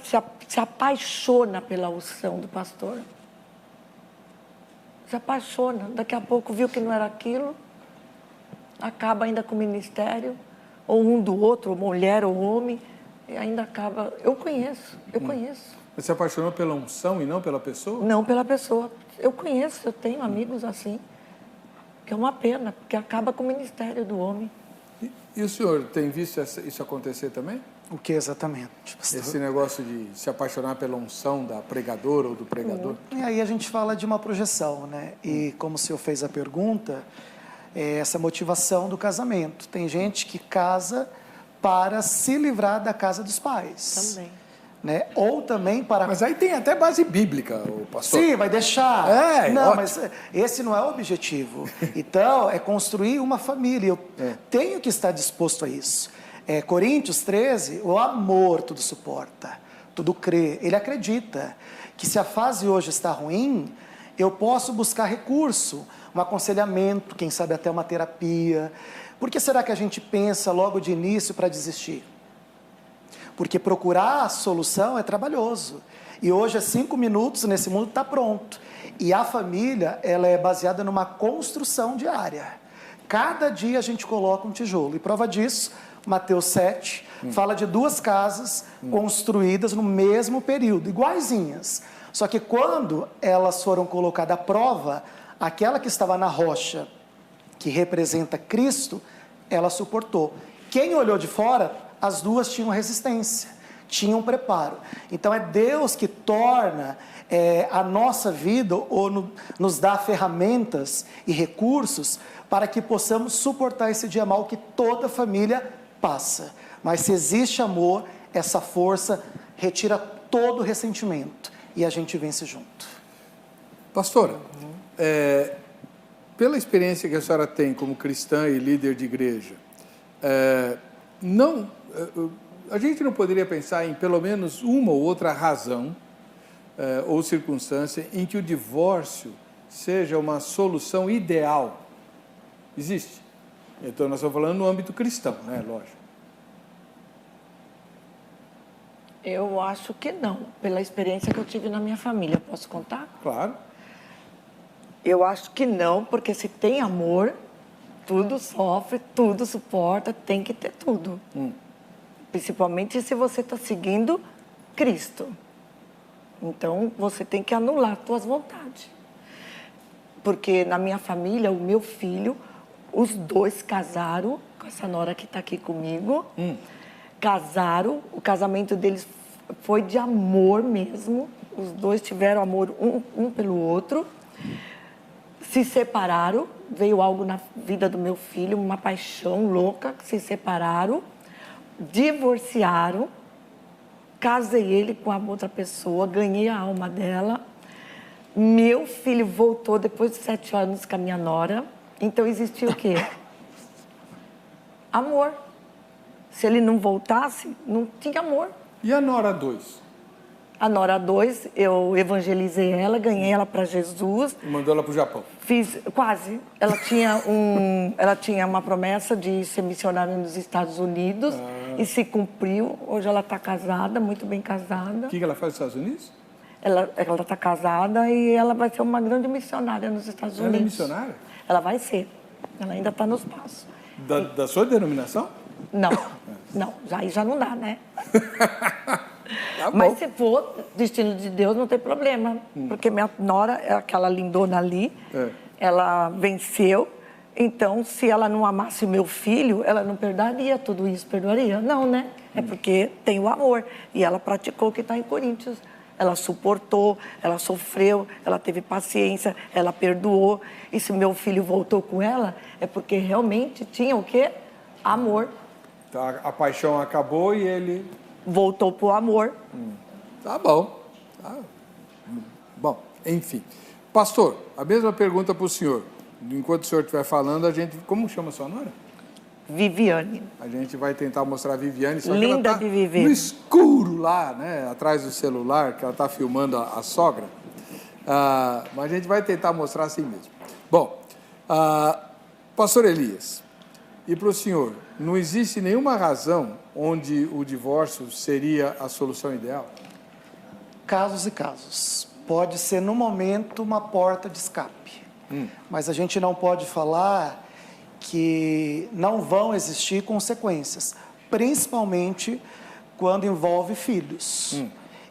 se apaixona pela unção do pastor. Se apaixona. Daqui a pouco viu que não era aquilo, acaba ainda com o ministério, ou um do outro, ou mulher ou homem, e ainda acaba... Eu conheço. Você se apaixonou pela unção e não pela pessoa? Não pela pessoa. Eu conheço, eu tenho amigos assim, que é uma pena, porque acaba com o ministério do homem. E o senhor tem visto isso acontecer também? O que exatamente, pastor? Esse negócio de se apaixonar pela unção da pregadora ou do pregador? E aí a gente fala de uma projeção, né? E como o senhor fez a pergunta, essa motivação do casamento. Tem gente que casa para se livrar da casa dos pais. Também. Né? Ou também para... Mas aí tem até base bíblica, o pastor. Sim, vai deixar. Não, ótimo. mas esse não é o objetivo. Então, é construir uma família. Eu tenho que estar disposto a isso. Coríntios 13, o amor tudo suporta, tudo crê. Ele acredita que se a fase hoje está ruim, eu posso buscar recurso, um aconselhamento, quem sabe até uma terapia. Por que será que a gente pensa logo de início para desistir? Porque procurar a solução é trabalhoso. E hoje, 5 minutos nesse mundo está pronto. E a família, ela é baseada numa construção diária. Cada dia a gente coloca um tijolo. E prova disso, Mateus 7, fala de 2 casas construídas no mesmo período, iguaizinhas. Só que quando elas foram colocadas à prova, aquela que estava na rocha, que representa Cristo, ela suportou. Quem olhou de fora, as 2 tinham resistência, tinham preparo. Então é Deus que torna a nossa vida, ou nos dá ferramentas e recursos para que possamos suportar esse dia mau que toda família passa. Mas se existe amor, essa força retira todo o ressentimento e a gente vence junto. Pastora, pela experiência que a senhora tem como cristã e líder de igreja, a gente não poderia pensar em pelo menos uma ou outra razão ou circunstância em que o divórcio seja uma solução ideal? Existe? Então, nós estamos falando no âmbito cristão, né? Lógico. Eu acho que não, pela experiência que eu tive na minha família. Posso contar? Claro. Eu acho que não, porque se tem amor, tudo sofre, tudo suporta, tem que ter tudo. Principalmente se você está seguindo Cristo. Então, você tem que anular as suas vontades. Porque na minha família, o meu filho, os 2 casaram, com essa nora que está aqui comigo, casaram, o casamento deles foi de amor mesmo, os 2 tiveram amor um pelo outro, se separaram, veio algo na vida do meu filho, uma paixão louca, se separaram, divorciaram, casei ele com a outra pessoa, ganhei a alma dela, meu filho voltou depois de 7 anos com a minha nora, então existia o quê? Amor. Se ele não voltasse, não tinha amor. E a nora 2? A nora 2, eu evangelizei ela, ganhei ela para Jesus. E mandou ela para o Japão? Fiz, quase. Ela tinha uma promessa de ser missionária nos Estados Unidos e se cumpriu. Hoje ela está casada, muito bem casada. O que ela faz nos Estados Unidos? Ela está casada e ela vai ser uma grande missionária nos Estados Unidos. Ela é missionária? Ela vai ser. Ela ainda está nos passos. Da sua denominação? Não, aí já não dá, né? Tá bom. Mas se for destino de Deus, não tem problema. Porque minha nora, aquela lindona ali, ela venceu. Então, se ela não amasse o meu filho, ela não perdoaria tudo isso, perdoaria? Não, né? É porque tem o amor. E ela praticou o que está em Coríntios. ela suportou, ela sofreu, ela teve paciência, ela perdoou. E se meu filho voltou com ela, é porque realmente tinha o quê? Amor. Tá, a paixão acabou e ele... Voltou pro amor. Tá bom. Tá. Bom, enfim. Pastor, a mesma pergunta para o senhor. Enquanto o senhor estiver falando, a gente... Como chama a sua nora? Viviane. A gente vai tentar mostrar a Viviane, só Linda que ela de viver. no escuro lá, né, atrás do celular, que ela está filmando a sogra. Mas a gente vai tentar mostrar assim mesmo. Bom, pastor Elias, e para o senhor, não existe nenhuma razão onde o divórcio seria a solução ideal? Casos e casos. Pode ser, no momento, uma porta de escape. Mas a gente não pode falar que não vão existir consequências, principalmente quando envolve filhos.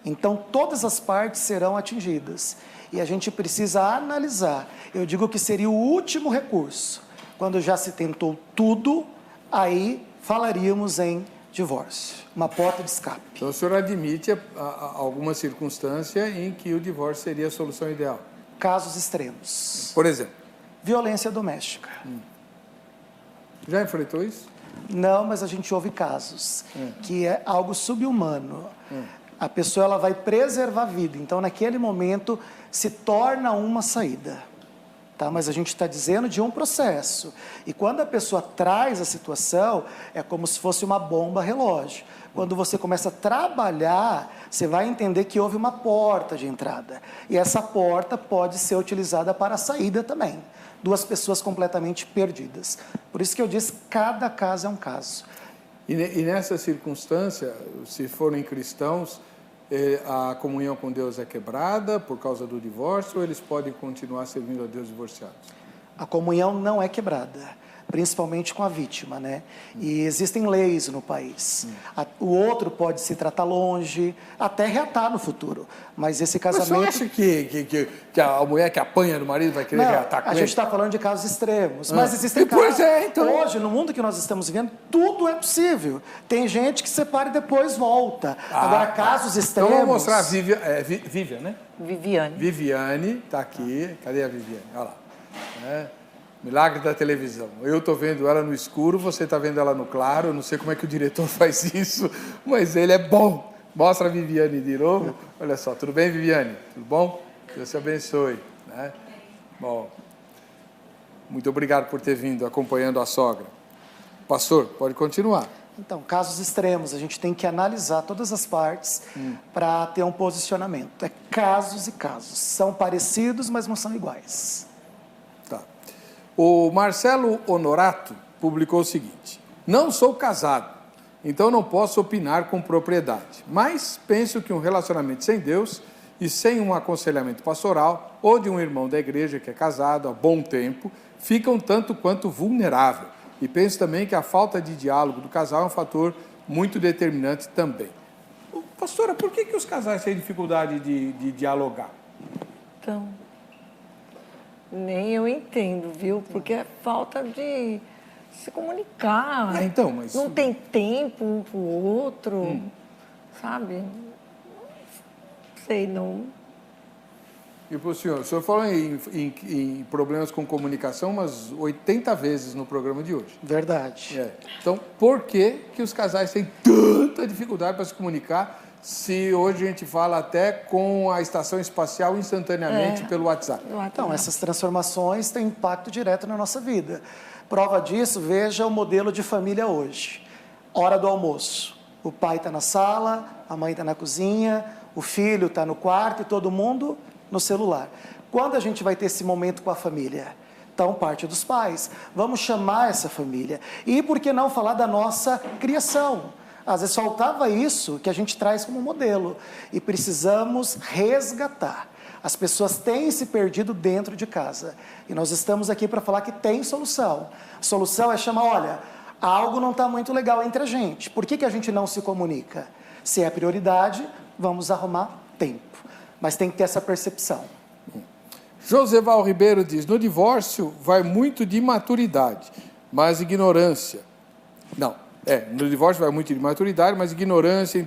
Então, todas as partes serão atingidas. E a gente precisa analisar. Eu digo que seria o último recurso. Quando já se tentou tudo, aí falaríamos em divórcio, uma porta de escape. Então, o senhor admite alguma circunstância em que o divórcio seria a solução ideal? Casos extremos. Por exemplo? Violência doméstica. Já enfrentou isso? Não, mas a gente ouve casos que é algo subhumano. A pessoa ela vai preservar a vida, então naquele momento se torna uma saída. Tá? Mas a gente está dizendo de um processo. E quando a pessoa traz a situação, é como se fosse uma bomba relógio. Quando você começa a trabalhar, você vai entender que houve uma porta de entrada. E essa porta pode ser utilizada para a saída também. Duas pessoas completamente perdidas. Por isso que eu disse, cada caso é um caso. E nessa circunstância, se forem cristãos, a comunhão com Deus é quebrada por causa do divórcio ou eles podem continuar servindo a Deus divorciados? A comunhão não é quebrada, principalmente com a vítima, né? E existem leis no país. O outro pode se tratar longe, até reatar no futuro. Mas esse casamento... Mas você acha que a mulher que apanha do marido vai querer reatar com ele? A gente está falando de casos extremos. Mas existem casos... então... Hoje, no mundo que nós estamos vivendo, tudo é possível. Tem gente que separa e depois volta. Agora, casos extremos... Então, vamos mostrar a Viviane, né? Viviane. Viviane, está aqui. Cadê a Viviane? Olha lá. Milagre da televisão. Eu estou vendo ela no escuro, você está vendo ela no claro. Eu não sei como é que o diretor faz isso, mas ele é bom. Mostra a Viviane de novo. Olha só, tudo bem, Viviane? Tudo bom? Deus te abençoe. Né? Bom, muito obrigado por ter vindo acompanhando a sogra. Pastor, pode continuar. Então, casos extremos, a gente tem que analisar todas as partes para ter um posicionamento. É casos e casos. São parecidos, mas não são iguais. Tá. O Marcelo Honorato publicou o seguinte: não sou casado, então não posso opinar com propriedade, mas penso que um relacionamento sem Deus e sem um aconselhamento pastoral ou de um irmão da igreja que é casado há bom tempo, fica um tanto quanto vulnerável. E penso também que a falta de diálogo do casal é um fator muito determinante também. Pastora, por que os casais têm dificuldade de dialogar? Então, nem eu entendo, viu? Porque é falta de se comunicar. Então, mas... Não tem tempo um para o outro, sabe? Não sei, não. E para o senhor falou em problemas com comunicação umas 80 vezes no programa de hoje. Verdade. Então, por que os casais têm tanta dificuldade para se comunicar se hoje a gente fala até com a estação espacial instantaneamente pelo WhatsApp? Então, essas transformações têm impacto direto na nossa vida. Prova disso, veja o modelo de família hoje. Hora do almoço. O pai está na sala, a mãe está na cozinha, o filho está no quarto e todo mundo no celular. Quando a gente vai ter esse momento com a família? Então, parte dos pais. Vamos chamar essa família. E por que não falar da nossa criação? Às vezes faltava isso que a gente traz como modelo. E precisamos resgatar. As pessoas têm se perdido dentro de casa. E nós estamos aqui para falar que tem solução. A solução é chamar, olha, algo não está muito legal entre a gente. Por que a gente não se comunica? Se é prioridade, vamos arrumar tempo. Mas tem que ter essa percepção. Joseval Ribeiro diz, no divórcio vai muito de maturidade, mas ignorância. Não, No divórcio vai muito de maturidade, mas ignorância,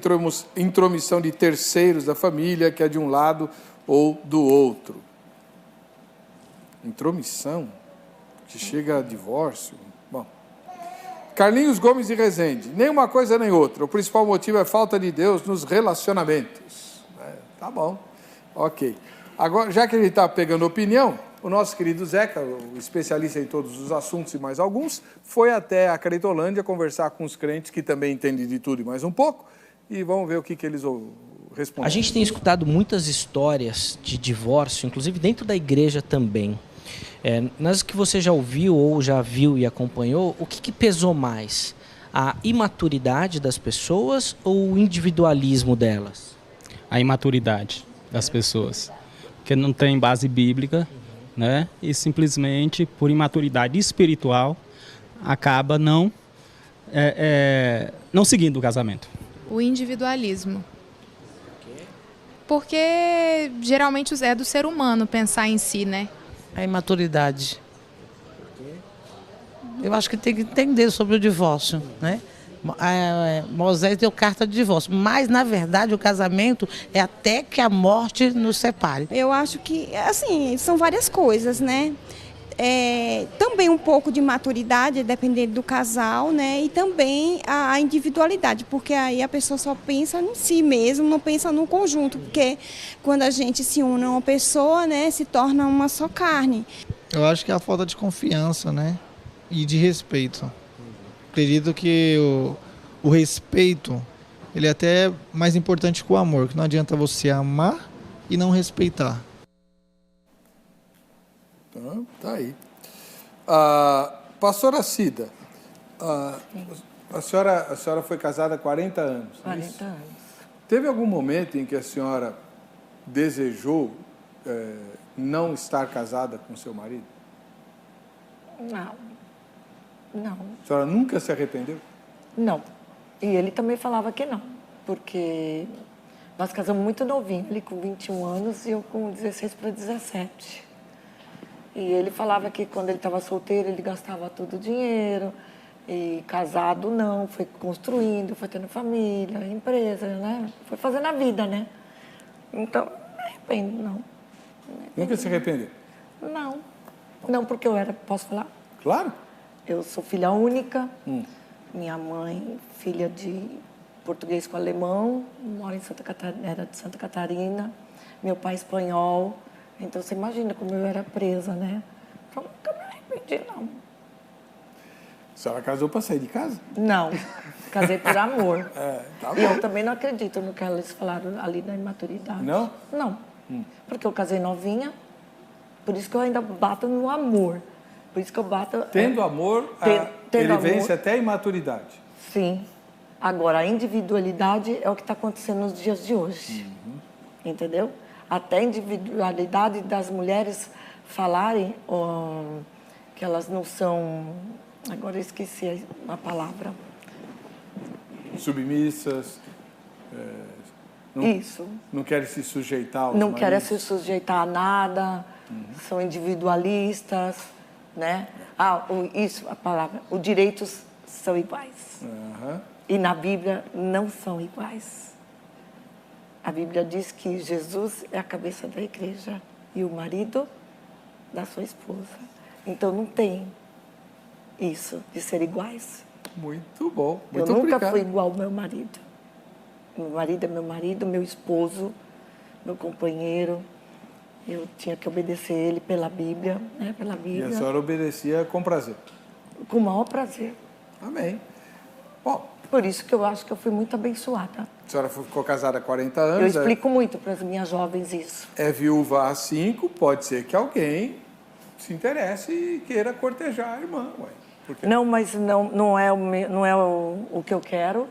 intromissão de terceiros da família, que é de um lado ou do outro. Intromissão, que chega a divórcio. Bom. Carlinhos Gomes de Rezende. Nem uma coisa nem outra. O principal motivo é falta de Deus nos relacionamentos. Tá bom. Ok. Agora, já que a gente está pegando opinião, o nosso querido Zeca, o especialista em todos os assuntos e mais alguns, foi até a Cretolândia conversar com os crentes que também entendem de tudo e mais um pouco, e vamos ver o que eles respondem. A gente tem escutado muitas histórias de divórcio, inclusive dentro da igreja também. Nas que você já ouviu ou já viu e acompanhou, o que pesou mais? A imaturidade das pessoas ou o individualismo delas? A imaturidade das pessoas, porque não tem base bíblica, né? E simplesmente por imaturidade espiritual acaba não seguindo o casamento. O individualismo. Porque geralmente é do ser humano pensar em si, né? A imaturidade. Eu acho que tem que entender sobre o divórcio, né? Moisés deu carta de divórcio, mas na verdade o casamento é até que a morte nos separe. Eu acho que, assim, são várias coisas, né? Também um pouco de maturidade, dependendo do casal, né? E também a individualidade, porque aí a pessoa só pensa em si mesmo, não pensa no conjunto, porque quando a gente se une a uma pessoa, né, se torna uma só carne. Eu acho que é a falta de confiança, né? E de respeito. Acredito que o respeito, ele é até mais importante que o amor, que não adianta você amar e não respeitar. Tá aí. Pastora Cida, a senhora foi casada há 40 anos. 40 anos. Teve algum momento em que a senhora desejou não estar casada com seu marido? Não. A senhora nunca se arrependeu? Não. E ele também falava que não, porque nós casamos muito novinho, ele com 21 anos e eu com 16 para 17. E ele falava que quando ele estava solteiro, ele gastava todo o dinheiro, e casado não, foi construindo, foi tendo família, empresa, né? Foi fazendo a vida, né? Então, não me arrependo, não. Nunca se arrependeu? Não. Não, porque eu era, posso falar? Claro. Eu sou filha única, minha mãe, filha de português com alemão, mora em Santa Catarina, era de Santa Catarina, meu pai espanhol, então você imagina como eu era presa, né? Então nunca me arrependi, não. A senhora casou para sair de casa? Não, casei por amor. Tá bom. E eu também não acredito no que eles falaram ali da imaturidade. Não? Não, porque eu casei novinha, por isso que eu ainda bato no amor. Por isso que eu bato... Tendo amor, ele vence até a imaturidade. Sim. Agora, a individualidade é o que está acontecendo nos dias de hoje. Entendeu? Até a individualidade das mulheres falarem que elas não são... Agora eu esqueci a palavra. Submissas. Isso. Não querem se sujeitar aos Não maridos. querem se sujeitar a nada. São individualistas. Né? A palavra. Os direitos são iguais. E na Bíblia não são iguais. A Bíblia diz que Jesus é a cabeça da igreja e o marido da sua esposa. Então não tem isso de ser iguais. Muito bom. Eu nunca fui igual ao meu marido. Meu marido é meu marido, meu esposo, meu companheiro. Eu tinha que obedecer ele pela Bíblia, né? Pela Bíblia. E a senhora obedecia com prazer? Com o maior prazer. Amém. Bom, por isso que eu acho que eu fui muito abençoada. A senhora ficou casada há 40 anos. Eu explico muito para as minhas jovens isso. É viúva há 5, pode ser que alguém se interesse e queira cortejar a irmã. Não, mas não é o que eu quero.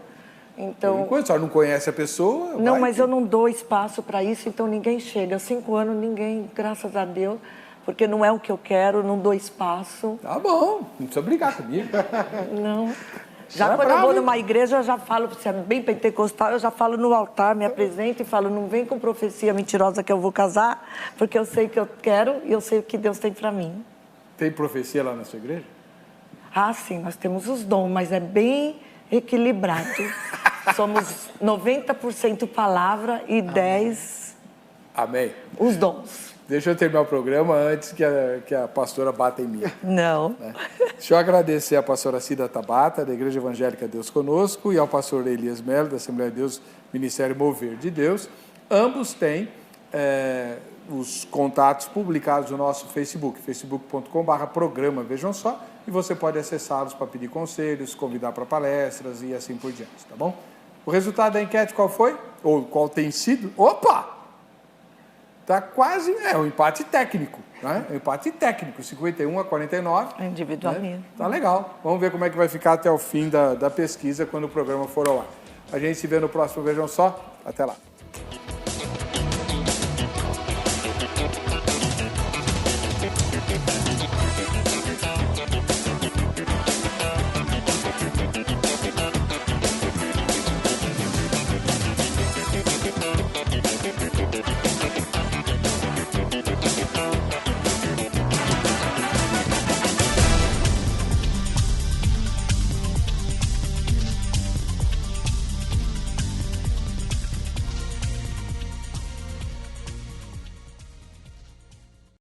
Então, enquanto a senhora não conhece a pessoa... Não, mas eu não dou espaço para isso, então ninguém chega. 5 anos, ninguém, graças a Deus, porque não é o que eu quero, não dou espaço. Tá bom, não precisa brigar comigo. Não. Já quando eu vou numa igreja, eu já falo, se é bem pentecostal, eu já falo no altar, me apresento e falo, não vem com profecia mentirosa que eu vou casar, porque eu sei o que eu quero e eu sei o que Deus tem para mim. Tem profecia lá na sua igreja? Ah, sim, nós temos os dons, mas é bem equilibrado. Somos 90% palavra e 10% Amém. os dons. Deixa eu terminar o programa antes que a pastora bata em mim. Não. Né? Deixa eu agradecer à pastora Cida Tabata, da Igreja Evangélica Deus Conosco, e ao pastor Elias Melo, da Assembleia de Deus, Ministério Mover de Deus. Ambos têm os contatos publicados no nosso Facebook, facebook.com/programa, vejam só, e você pode acessá-los para pedir conselhos, convidar para palestras e assim por diante, tá bom? O resultado da enquete qual foi? Ou qual tem sido? Opa! Tá quase, um empate técnico, né? Um empate técnico, 51-49. Individualmente. Né? Tá legal. Vamos ver como é que vai ficar até o fim da pesquisa, quando o programa for ao ar. A gente se vê no próximo, vejam só. Até lá.